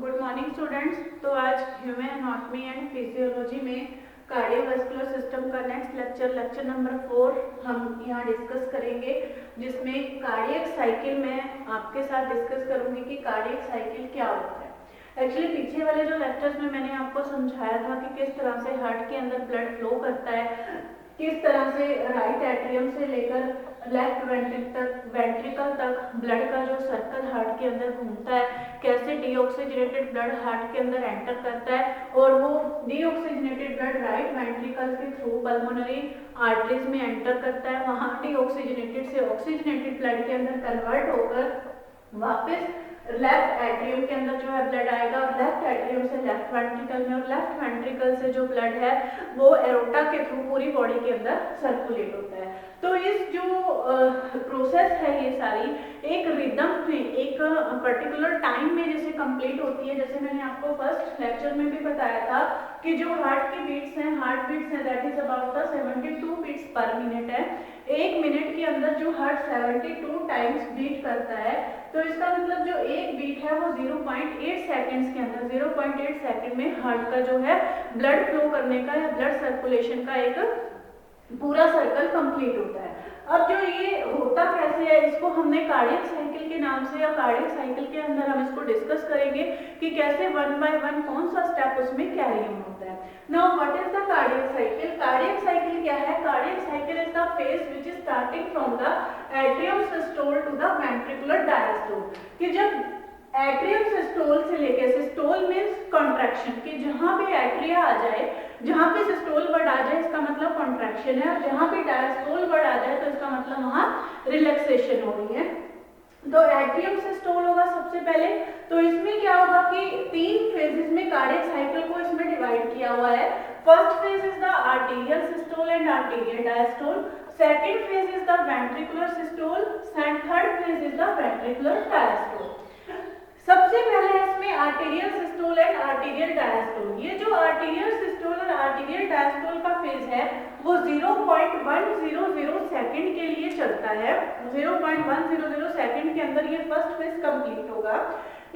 Good morning students. तो आज human anatomy and physiology में कार्डियोवास्कुलर सिस्टम का नेक्स्ट लेक्चर नंबर 4 हम यहाँ डिस्कस करेंगे, जिसमें कार्डियक साइकिल में आपके साथ डिस्कस करूंगी कि कार्डियक साइकिल क्या होता है। एक्चुअली पीछे वाले जो लेक्चर्स में मैंने आपको समझाया था कि किस तरह से हार्ट के अंदर ब्लड फ्लो करता है, किस तरह से राइट एट्रियम से लेकर लेफ्ट वेंट्रिकल तक ब्लड का जो सर्कल हार्ट के अंदर घूमता है, कैसे डीऑक्सीजनेटेड ब्लड हार्ट के अंदर एंटर करता है और वो डीऑक्सीजनेटेड ब्लड राइट वेंट्रिकल के थ्रू पल्मोनरी आर्टरीज में एंटर करता है, वहां डीऑक्सीजनेटेड से ऑक्सीजनेटेड ब्लड के अंदर कन्वर्ट होकर वापस लेफ्ट एट्रियम के अंदर जो है ब्लड आएगा और लेफ्ट एट्रियम से लेफ्ट वेंट्रिकल में, और लेफ्ट वेंट्रिकल से जो ब्लड है वो एरोटा के थ्रू पूरी बॉडी के अंदर सर्कुलेट होता है। तो इस जो प्रोसेस है ये सारी एक रिदम में, एक पर्टिकुलर टाइम में जैसे कंप्लीट होती है। जैसे मैंने आपको फर्स्ट लेक्चर में भी बताया था कि जो हार्ट की बीट्स हैं, हार्ट बीट्स हैं, that is about the 72 beats per minute है। एक मिनट के अंदर जो हार्ट 72 टाइम्स बीट करता है, तो इसका मतलब जो एक बीट है वो 0.8 सेकेंड्स के अंदर, 0.8 सेकेंड में हार्ट का जो है ब्लड फ्लो करने का या ब्लड सर्कुलेशन का एक पूरा सर्कल कंप्लीट होता है। अब जो ये होता कैसे है, इसको हमने कार्डियक साइकिल के नाम से या कार्डियक साइकिल के अंदर हम इसको डिस्कस करेंगे कि कैसे वन बाय वन कौन सा स्टेप उसमें कैरी ऑन होता है। Now what is the cardiac cycle? Cardiac cycle क्या है? Cardiac cycle is the phase which is starting from the atrium systole to the ventricular diastole. कि जब एट्रियम सिस्टोल से लेकर, सिस्टोल मींस कॉन्ट्रैक्शन, कि जहां भी एट्रिया आ जाए, जहां पे सिस्टोल वर्ड आ जाए इसका मतलब कॉन्ट्रैक्शन है, और जहां पे डायस्टोल वर्ड आ जाए तो इसका मतलब वहां रिलैक्सेशन हो रही है। तो एट्रियम सिस्टोल होगा सबसे पहले। तो इसमें क्या होगा कि 3 फेजेस में कार्डियक साइकिल को इसमें डिवाइड किया हुआ है। First phase is the arterial systole and arterial diastole, second phase is the ventricular systole and third phase is the ventricular diastole. सबसे पहले इसमें arterial systole and arterial diastole, ये जो आर्टीरियल सिस्टोल और आर्टीरियल डायस्टोल का phase है वो 0.100 second के लिए चलता है। 0.100 सेकंड के अंदर ये फर्स्ट फेज कंप्लीट होगा।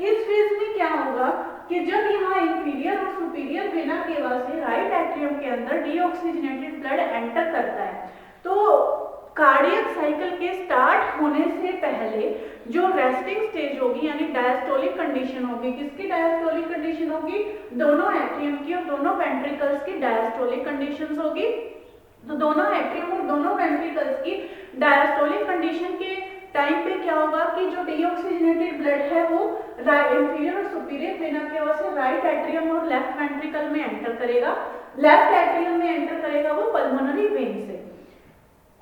इस फेज में क्या होगा कि जब यहाँ इंफीरियर और सुपीरियर वेना केवा से राइट एट्रियम के अंदर डीऑक्सीजनेटेड ब्लड एंटर करता है, तो कार्डियक साइकिल के स्टार्ट होने से पहले जो रेस्टिंग स्टेज होगी यानी डायस्टोलिक कंडीशन होगी, किसकी डायस्टोलिक कंडीशन होगी? दोनों एट्रियम की और दोनों वेंट्रिकल्स की डायस्टोलिक कंडीशंस होगी। तो दोनों एट्रियम और दोनों वेंट्रिकल्स की डायस्टोलिक कंडीशन के टाइम पे क्या होगा कि जो डीऑक्सीजनेटेड ब्लड है वो इंफीरियर और सुपीरियर वेना केवा से राइट एट्रियम और लेफ्ट वेंट्रिकल में एंटर करेगा। लेफ्ट एट्रियम में एंटर करेगा वो पल्मोनरी वेन से।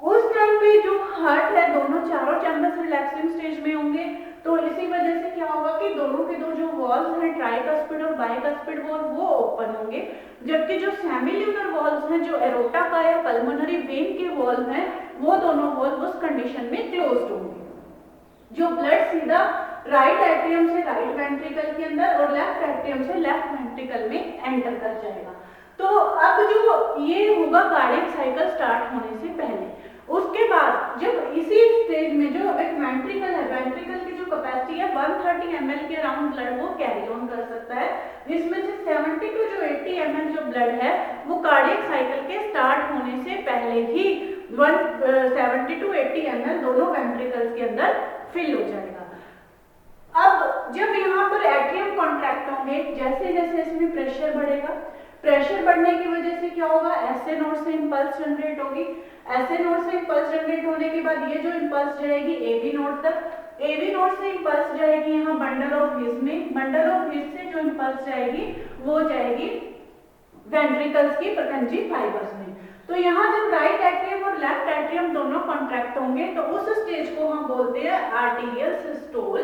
उस टाइम पे जो हार्ट है दोनों चारों चैम्बर्स रिलैक्सिंग स्टेज में होंगे, तो इसी वजह से क्या होगा कि दोनों के दो जो वॉल्स हैं, ट्राइकस्पिड और बाइकस्पिड वॉल, वो ओपन होंगे, जबकि जो सेमिल्यूनर वॉल्स हैं, जो एरोटा का या पल्मोनरी वेन के वॉल हैं, वो दोनों वॉल उस कंडीशन में क्लोज्ड होंगे। जो ब्लड सीधा राइट एट्रियम से राइट वेंट्रिकल के अंदर और लेफ्ट एट्रियम से लेफ्ट वेंट्रिकल में एंटर कर जाएगा। तो अब जो ये होगा कार्डियक साइकिल स्टार्ट होने से पहले। उसके बाद जब इसी स्टेज में जो एक वेंट्रिकल है, वेंट्रिकल की जो कैपेसिटी है 130 ml के अराउंड ब्लड वो कैरी ऑन कर सकता है, जिसमें से 70 टू जो 80 ml जो ब्लड है वो कार्डियक साइकिल के स्टार्ट होने से पहले ही 70 टू 80 ml दोनों वेंट्रिकल्स के अंदर फिल हो जाएगा। अब जब यहाँ पर एट्रियम कॉन्ट्रैक्ट होंगे, जैसे जैसे इसमें प्रेशर बढ़ेगा, प्रेशर बढ़ने की वजह से क्या होगा, एसए नोड से इंपल्स जनरेट होगी। एसए नोड से इंपल्स जनरेट होने के बाद ये जो इंपल्स जाएगी एबी नोड तक, एबी नोड से इंपल्स जाएगी यहाँ बंडल ऑफ हिज में, बंडल ऑफ हिज से जो इंपल्स जाएगी वो जाएगी वेंट्रिकल्स की परकंजी फाइबर्स में। तो यहाँ जब राइट एट्रियम और लेफ्ट एट्रियम दोनों कॉन्ट्रैक्ट होंगे तो उस स्टेज को हम बोलते हैं आर्टीरियल सिस्टोल।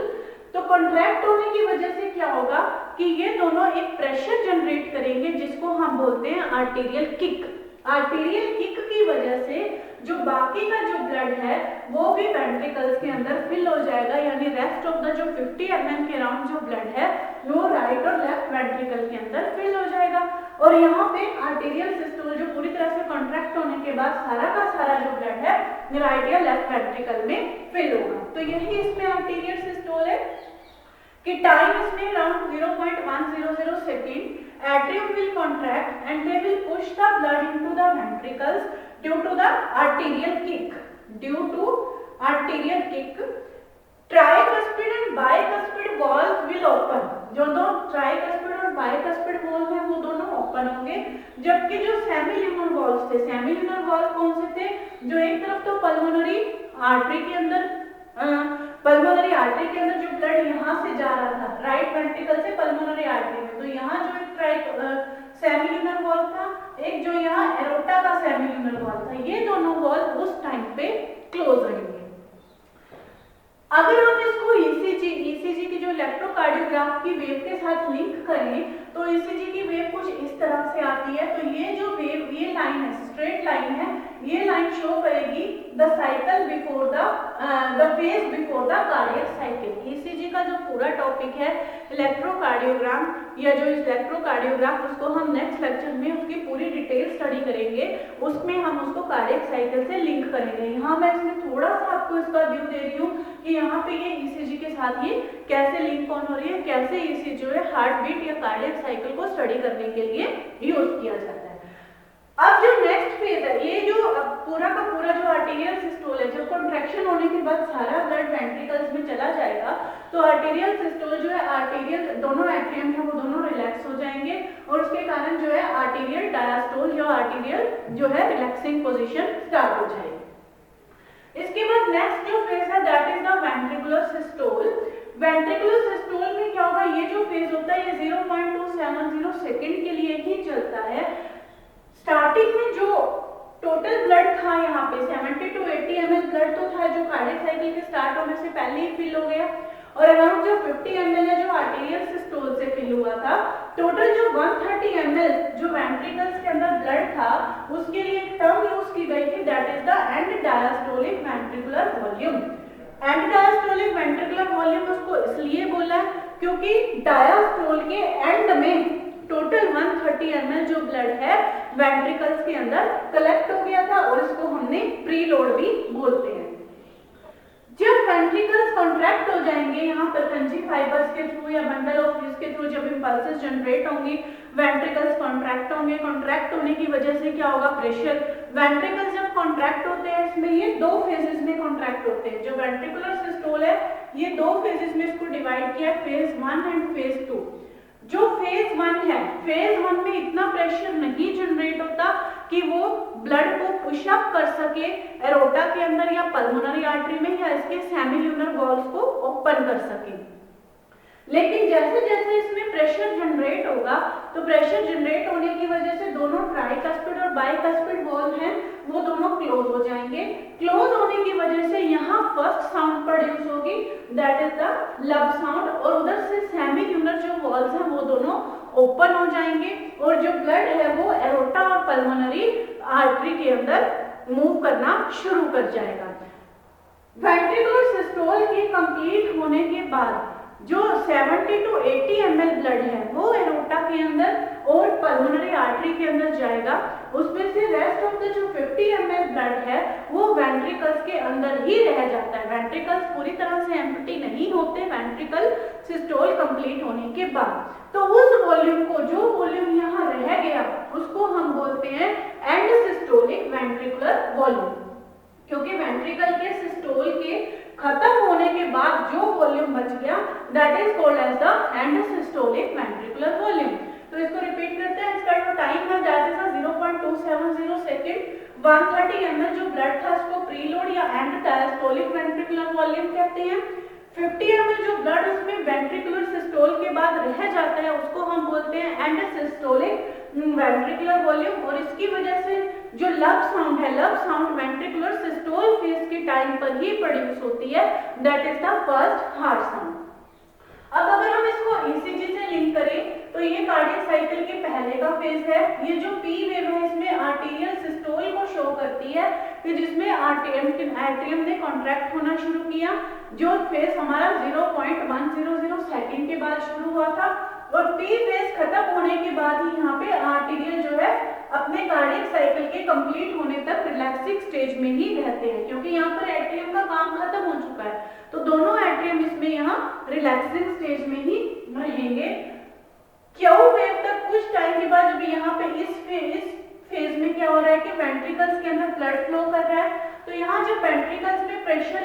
तो कॉन्ट्रैक्ट होने की वजह से क्या होगा कि ये दोनों एक प्रेशर जनरेट करेंगे, जिसको हम बोलते हैं आर्टीरियल किक। आर्टीरियल किक की वजह से जो बाकी का जो ब्लड है वो भी वेंट्रिकल्स के अंदर फिल हो जाएगा, यानी रेस्ट ऑफ द जो 50 ml के अराउंड जो ब्लड है वो राइट और लेफ्ट वेंट्रिकल के अंदर फिल हो जाएगा। और यहाँ पे आर्टीरियल सिस्टोल जो पूरी तरह से कॉन्ट्रैक्ट होने के बाद सारा का सारा जो ब्लड है राइट या लेफ्ट वेंट्रिकल में फिल होगा। तो यही इसमें आर्टीरियल सिस्टोल है। कि टाइम इसमें around 0.100 second, atrium will contract and they will push the blood into the ventricles due to the arterial kick. Due to arterial kick, tricuspid and bicuspid valves will open. जो दो tricuspid और bicuspid valve है वो दोनों open होंगे, जबकि जो semilunar valve थे, सेमिल्यूनर वॉल्व कौन से थे, जो एक तरफ तो पल्मोनरी आर्टरी के अंदर पल्मोनरी आर्टरी के अंदर जो ब्लड यहाँ से जा रहा था राइट वेंट्रिकल से पल्मोनरी आर्टरी में, तो यहाँ जो एक सेमिल्यूनर वॉल्व था, एक जो यहाँ एरोटा का सेमिल्यूनर वॉल्व था, ये दोनों वॉल्व उस टाइम पे क्लोज रहेंगे। अगर हम इसको ईसीजी की जो इलेक्ट्रोकार्डियोग्राफ की वेव के साथ लिंक करें तो ईसीजी की वेव कुछ इस तरह से आती है। तो ये जो वेव, ये लाइन है, स्ट्रेट लाइन है, ये लाइन शो करेगी the cycle before the phase before the cardiac cycle. ECG का जो पूरा टॉपिक है इलेक्ट्रोकार्डियोग्राम या जो इलेक्ट्रोकार्डियोग्राफ, उसको हम नेक्स्ट लेक्चर में उसकी पूरी डिटेल स्टडी करेंगे, उसमें हम उसको कार्डियक साइकिल से लिंक करेंगे। यहाँ मैं इसमें थोड़ा सा आपको इसका व्यू दे रही हूँ कि यहाँ पे ये ईसीजी के साथ ये कैसे लिंक ऑन हो रही है, कैसे ईसीजी जो है हार्ट बीट या कार्डियक साइकिल को स्टडी करने के लिए यूज किया जाता है। अब जो नेक्स्ट फेज है, ये जो पूरा का पूरा जो आर्टेरियल सिस्टोल है, जब कॉन्ट्रैक्शन होने के बाद सारा ब्लड वेंट्रिकल्स में चला जाएगा तो आर्टेरियल सिस्टोल जो है, आर्टेरियल दोनों एट्रियम है वो दोनों रिलैक्स हो जाएंगे और उसके कारण जो है आर्टेरियल डायस्टोल या आर्टेरियल जो है रिलैक्सिंग पोजीशन स्टार्ट हो जाएगी। इसके बाद नेक्स्ट जो फेज है that is the ventricular systole. Ventricular systole में क्या होगा, ये जो फेज होता है ये 0.270 सेकंड के लिए ही चलता है। स्टार्टिंग में जो टोटल ब्लड था यहाँ पे 70 to 80 ml ब्लड तो था जो कार्डियक साइकिल के स्टार्ट होने से पहले ही फिल हो गया, और अराउंड जो 50 ml है जो आर्टेरियल सिस्टोल से फिल हुआ था। टोटल जो 130 ml जो वेंट्रिकल्स के अंदर ब्लड था उसके लिए एक टर्म यूज की गई थी that is the end diastolic ventricular volume. And diastolic ventricular volume उसको इसलिए बोला क्योंकि डायस्टोल के एंड में टोटल 130 ml जो ब्लड है वेंट्रिकल्स के अंदर कलेक्ट हो गया था और इसको हमने प्रीलोड भी बोलते हैं। जब वेंट्रिकल्स कॉन्ट्रैक्ट हो जाएंगे यहाँ पर कंजी फाइबर्स के थ्रू या बंडल ऑफ फ्यूज के थ्रू, जब इंपल्सेस जनरेट होंगी वेंट्रिकल्स कॉन्ट्रैक्ट होंगे। कॉन्ट्रैक्ट होने की वजह से क्या होगा, प्रेशर। वेंट्रिकल्स जब कॉन्ट्रैक्ट होते हैं इसमें ये दो फेजेस में कॉन्ट्रैक्ट होते हैं। जो वेंट्रिकुलर सिस्टोल है ये दो फेजेस में इसको डिवाइड किया, फेज 1 एंड फेज 2। जो फेज 1 है, फेज 1 में इतना प्रेशर नहीं जनरेट होता कि वो ब्लड को पुश अप कर सके एरोटा के अंदर या पल्मोनरी आर्टरी में या इसके सेमिल्यूनर वॉल्व्स को ओपन कर सके। लेकिन जैसे जैसे इसमें प्रेशर जनरेट होगा तो प्रेशर जनरेट होने की वजह से दोनों ट्राइकस्पिड और बाइकस्पिड वॉल्व हैं वो दोनों क्लोज हो जाएंगे। क्लोज होने की वजह से यहाँ फर्स्ट साउंड प्रोड्यूस होगी दैट इज द लब साउंड, और उधर से सेमिल्यूनर जो वॉल्व्स हैं वो दोनों ओपन हो जाएंगे और जो ब्लड है वो एरोटा और पल्मोनरी आर्टरी के अंदर मूव करना शुरू कर जाएगा। वेंट्रिकुलर सिस्टोल के कंप्लीट होने के बाद जो 70 to 80 ml ब्लड है वो एरोटा के अंदर और पल्मोनरी आर्टरी के अंदर जाएगा। उसमें से रेस्ट ऑफ द जो 50 ml ब्लड है वो वेंट्रिकल्स के अंदर ही रह जाता है। वेंट्रिकल्स पूरी तरह से एम्प्टी नहीं होते वेंट्रिकल सिस्टोल कंप्लीट होने के बाद। तो उस वॉल्यूम को, जो वॉल्यूम यहाँ रह गया उसको हम बोलते हैं एंड सिस्टोलिक वेंट्रिकुलर वॉल्यूम, क्योंकि वेंट्रिकल के सिस्टोल के खत्म होने के बाद जो वॉल्यूम बच गया that is called as the end systolic ventricular volume. तो इसको रिपीट करते हैं। इसका जो टाइम है दैट इज 0.270 सेकंड। 130 ml जो ब्लड था इसको प्रीलोड या एंड डायस्टोलिक वेंट्रिकुलर वॉल्यूम कहते हैं। 50 ml जो ब्लड उसमें वेंट्रिकुलर सिस्टोल के बाद रह जाता है उसको हम बोलते हैं एंड सिस्टोलिक वेंट्रिकुलर वॉल्यूम। और इसकी वजह से जो लब साउंड है, लब साउंड वेंट्रिकुलर सिस्टोल फेज के टाइम पर ही प्रोड्यूस होती है that is the first heart sound. अब अगर हम इसको ईसीजी से लिंक करें तो ये कार्डियक साइकिल के पहले का फेज है। ये जो पी वेव है इसमें आर्टेरियल सिस्टोल को शो करती है कि जिसमें आर्टेरियम ने कॉन्ट्रैक्ट होना शुरू किया। जो फेज हमारा 0.100 सेकंड के बाद शुरू हुआ था और पी फेज खत्म होने के बाद ही यहाँ पे आर्टेरियल जो है अपने कार्डियक साइकिल के कंप्लीट होने तक रिलैक्सिंग स्टेज में ही रहते हैं, क्योंकि यहाँ पर एट्रियम का काम खत्म हो चुका है, तो दोनों एट्रियम इसमें यहाँ रिलैक्सिंग स्टेज में ही रहेंगे। क्यू वेव तक कुछ टाइम के बाद जब यहाँ पे इस फेज में क्या हो रहा है कि वेंट्रिकल्स के अंदर ब्लड फ्लो कर रहा है, तो यहाँ जब वेंट्रिकल्स में प्रेशर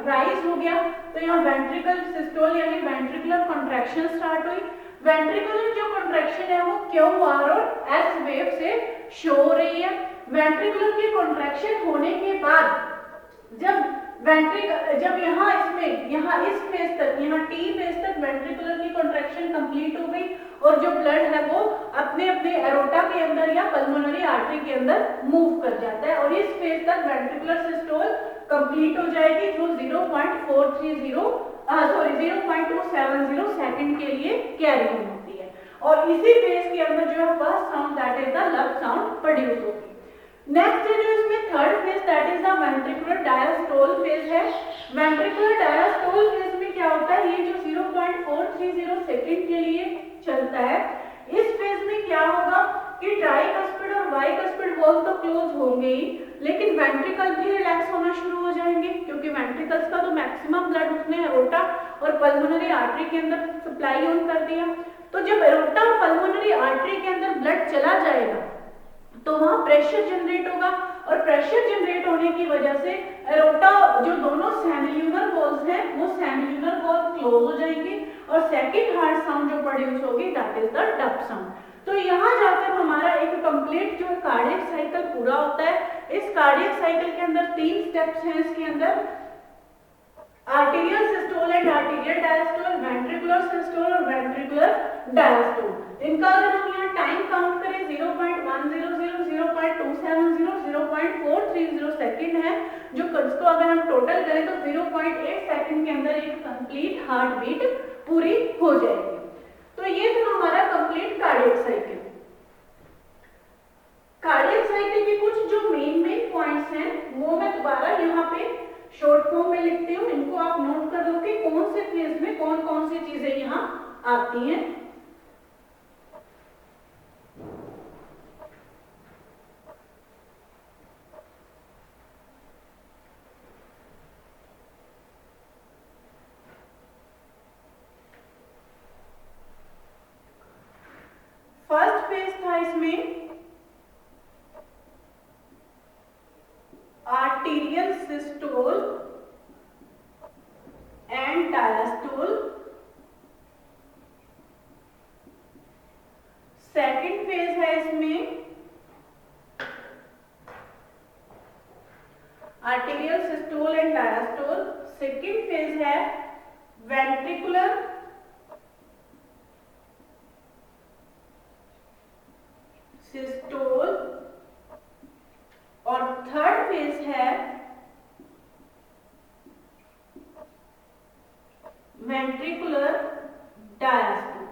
राइज हो गया तो यहाँ वेंट्रिकल सिस्टोल यानी वेंट्रिकुलर कॉन्ट्रैक्शन स्टार्ट हुई। वेंट्रिकुलर जो कॉन्ट्रैक्शन है वो क्यू आर और एस वेव से शो हो रही है। वेंट्रिकुलर की कॉन्ट्रैक्शन होने के बाद जब यहाँ इस फेज तक, यहाँ टी फेज तक वेंट्रिकुलर की कॉन्ट्रैक्शन कंप्लीट हो गई और जो ब्लड है वो अपने अपने एरोटा के अंदर या पल्मोनरी आर्टरी के अंदर मूव कर जाता है और इस फेज तक वेंट्रिकुलर सिस्टोल कंप्लीट हो जाएगी जो 0.270 सेकंड के लिए कैरी ऑन होती है और इसी फेज के अंदर जो है first sound that is the लब साउंड प्रोड्यूस होगी। नेक्स्ट है जो इसमें third phase that is the ventricular diastole phase है। वेंट्रिकुलर डायस्टोल फेज में क्या होता है, ये जो 0.430 सेकंड के लिए चलता है, इस फेज में क्या होगा कि ट्राइकस्पिड और बाइकस्पिड वॉल्व तो क्लोज होंगे ही, लेकिन वेंट्रिकल भी रिलैक्स होना शुरू हो जाएंगे क्योंकि वेंट्रिकल्स का तो मैक्सिमम ब्लड उसने एरोटा और पल्मोनरी आर्टरी के अंदर सप्लाई ऑन कर दिया। तो जब एरोटा और पल्मोनरी आर्टरी के अंदर ब्लड चला जाएगा तो वहां प्रेशर जनरेट होगा और प्रेशर जनरेट होने की वजह से एरोटा जो दोनों सेमिल्यूनर वॉल्व्स हैं वो सेमिल्यूनर वॉल्व क्लोज हो जाएंगे और सेकंड हार्ट साउंड जो प्रोड्यूस होगी that is the dub sound. तो यहाँ जाकर हमारा एक कंप्लीट जो कार्डियक साइकिल पूरा होता है। इस कार्डियक साइकिल के अंदर 3 स्टेप्स हैं। इसके अंदर arterial systole and arterial diastole, ventricular systole और वेंट्रिकुलर डायस्टोल। इनका अगर हम यहाँ टाइम काउंट करें 0.100, 0.270, 0.430 सेकंड है, जो इसको अगर हम टोटल करें तो 0.8 सेकंड के अंदर एक कंप्लीट हार्ट बीट पूरी हो जाएगी। तो ये था हमारा complete cardiac cycle. Cardiac cycle के कुछ जो मेन पॉइंट्स हैं वो मैं दोबारा यहाँ पे शॉर्ट फॉर्म में लिखती हूँ, इनको आप नोट कर लो कि कौन से फेज में कौन कौन सी चीजें यहाँ आती हैं। फर्स्ट फेज था इसमें arterial systole and diastole. Second phase है इसमें arterial systole and diastole. Second phase है वेंट्रिकुलर सिस्टोल और थर्ड फेज है वेंट्रिकुलर डायस्टोल।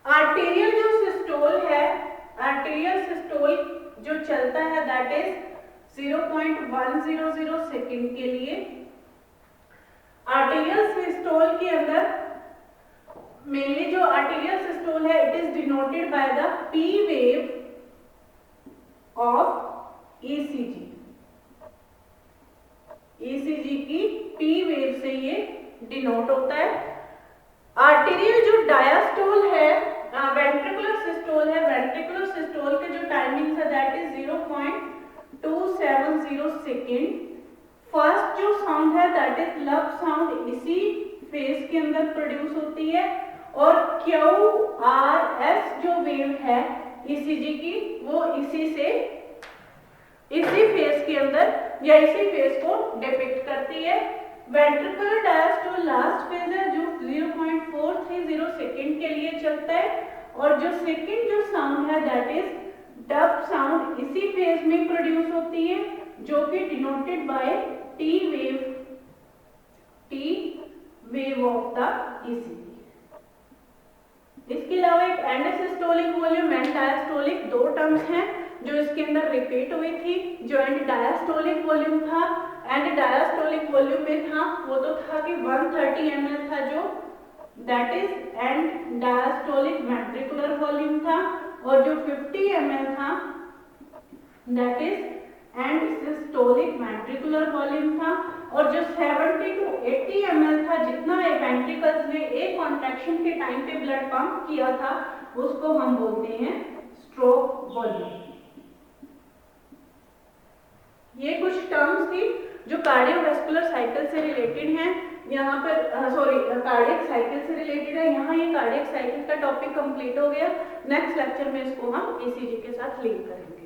आर्टेरियल जो सिस्टोल है, आर्टेरियल सिस्टोल जो चलता है दैट इज 0.100 सेकंड के लिए। आर्टेरियल सिस्टोल के अंदर मेनली जो आर्टेरियल सिस्टोल है it is denoted by the P wave of ECG. ECG की पी वेव से ये डिनोट होता है। आर्टेरियल जो डायस्टोल है, वेंट्रिकुलर सिस्टोल है, वेंट्रिकुलर सिस्टोल के जो टाइमिंग है दैट इज 0.270 सेकेंड। फर्स्ट जो साउंड है दैट इज लब साउंड इसी फेज के अंदर प्रोड्यूस होती है और क्यू आर एस जो वेव है ईसीजी की वो इसी फेज के अंदर या इसी फेज को डिपिक्ट करती है। वेंट्रिकुलर डायस्टोल लास्ट फेज है जो 0.430 सेकंड के लिए चलता है और जो सेकंड जो साउंड है दैट इज डब साउंड इसी फेज में प्रोड्यूस होती है जो कि denoted by T wave of the ECG. इसके अलावा एक and systolic volume and diastolic दो टर्म्स हैं जो इसके अंदर रिपीट हुई थी। जो एंड डायस्टोलिक वॉल्यूम था, एंड डायस्टोलिक वॉल्यूम में था वो तो था कि 130 ml था जो that is and diastolic ventricular volume था, और जो 50 ml था that is and systolic ventricular volume था, और जो 70 to 80 ml था, जितना वेंट्रिकल्स ने एक कॉन्ट्रैक्शन के टाइम पे ब्लड पंप किया था, उसको हम बोलते हैं स्ट्रोक वॉल्यूम। ये कुछ टर्म्स थी जो कार्डियोवैस्कुलर साइकिल से रिलेटेड हैं। यहाँ पर कार्डियक साइकिल से रिलेटेड है। यहाँ ये कार्डियक साइकिल का टॉपिक कंप्लीट हो गया। नेक्स्ट लेक्चर में इसको हम ईसीजी के साथ लिंक करेंगे।